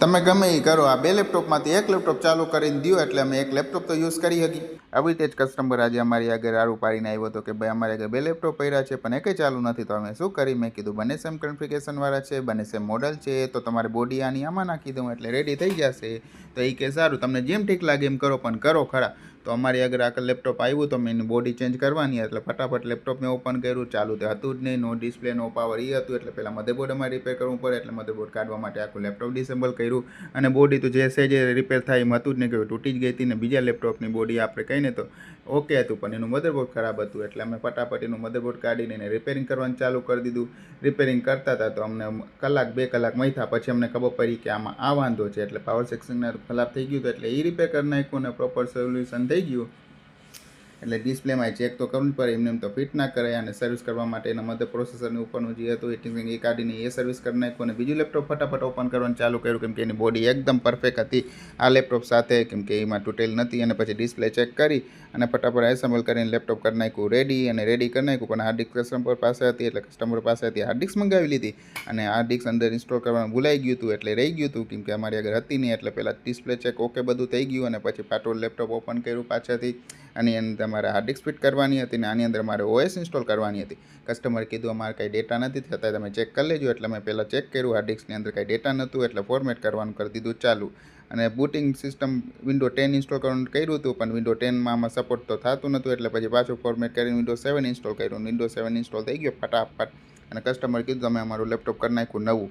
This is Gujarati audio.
તમે ગમે એ કરો, આ બે લેપટોપમાંથી એક લેપટોપ ચાલુ કરીને દો એટલે અમે એક લેપટોપ તો યુઝ કરી શકીએ. આવી રીતે જ કસ્ટમર આજે અમારી આગળ આરું પાડીને આવ્યો હતો કે ભાઈ અમારે આગળ બે લેપટોપ પડ્યા છે પણ એકે ચાલુ નથી. તો અમે શું કરી, મેં કીધું બંને સેમ કન્ફિગરેશનવાળા છે, બંને સેમ મોડલ છે, તો તમારે બોડી આની આમાં નાખી દઉં એટલે રેડી થઈ જશે. તો એ કે સારું, તમને જેમ ઠીક લાગે એમ કરો પણ કરો ખરા. તો અમારી આગળ આખા લેપટોપ આવ્યું તો મેં એની બોડી ચેન્જ કરવાની એટલે ફટાફટ લેપટોપ મેં ઓપન કર્યું. ચાલુ તે હતું જ નહીં, નો ડિસ્પ્લે નો પાવર એ હતું એટલે પહેલાં મધરબોર્ડ અમારે રિપેર કરવું પડે એટલે મધરબોર્ડ કાઢવા માટે આખું લેપટોપ ડિસેમ્બલ કર્યું. અને બોડી તો જે છે જે રિપેર થાય એમ હતું જ નહીં, કે તૂટી જ ગઈ હતી. ને બીજા લેપટોપની બોડી આપણે કહીને તો ઓકે હતું પણ એનું મધરબોર્ડ ખરાબ હતું એટલે અમે ફટાફટ એનું મધરબોર્ડ કાઢીને એને રિપેરિંગ કરવાનું ચાલુ કરી દીધું. રિપેરિંગ કરતા હતા તો અમને કલાક 2 કલાક મથ્યા પછી અમને ખબર પડી કે આમાં આ વાંધો છે એટલે પાવર સેક્શનના ખરાબ થઈ ગયું હતું એટલે એ રિપેર કરી નાખ્યું અને પ્રોપર સોલ્યુશન થઈ ગયું. એટલે ડિસ્પ્લેમાં ચેક તો કરવું જ પડે, એમને એમ તો ફિટ ના કરાય. અને સર્વિસ કરવા માટે એના મધર પ્રોસેસરની ઉપરનું જે હતું એ કાઢીને એ સર્વિસ કરી નાખ્યું અને બીજું લેપટોપ ફટાફટ ઓપન કરવાનું ચાલુ કર્યું કેમ કે એની બોડી એકદમ પરફેક્ટ હતી આ લેપટોપ સાથે, કેમ કે એમાં તૂટેલ નથી. અને પછી ડિસ્પ્લે ચેક કરી અને ફટાફટ એસેમ્બલ કરીને લેપટોપ કરી નાખ્યું રેડી. અને રેડી કરી નાખ્યું પણ હાર્ડ ડિસ્ક કસ્ટમર પાસે હતી એટલે કસ્ટમર પાસેથી હાર્ડ ડિસ્ક મંગાવી લીધી અને હાર્ડ ડિસ્ક અંદર ઇન્સ્ટોલ કરવાનું ભૂલાઈ ગયું હતું એટલે રહી ગયું હતું કેમ કે અમારી આગળ હતી નહીં. એટલે પહેલાં ડિસ્પ્લે ચેક ઓકે બધું થઈ ગયું અને પછી પાછું લેપટોપ ઓપન કર્યું પાછળથી. આની અંદર અમારે હાર્ડ ડિસ્ક ફિટ કરવાની હતી ને આની અંદર મારે ઓએસ ઇન્સ્ટોલ કરવાની હતી. કસ્ટમરે કીધું અમારે કાંઈ ડેટા નથી થતા, તમે ચેક કરી લેજો. એટલે મેં પહેલાં ચેક કર્યું, હાર્ડ ડિસ્કની અંદર કાંઈ ડેટા નહોતું એટલે ફોર્મેટ કરવાનું કરી દીધું ચાલુ. અને બુટિંગ સિસ્ટમ વિન્ડો 10 ઇન્સ્ટોલ કરવાનું કર્યું હતું પણ વિન્ડો 10માં આમાં સપોર્ટ તો થતું નહોતું એટલે પછી પાછું ફોર્મેટ કરીને વિન્ડો 7 ઇન્સ્ટોલ કર્યું. વિન્ડો 7 ઇન્સ્ટોલ થઈ ગયો ફટાફટ અને કસ્ટમર કીધું તમે અમારું લેપટોપ કરી નાખ્યું નવું.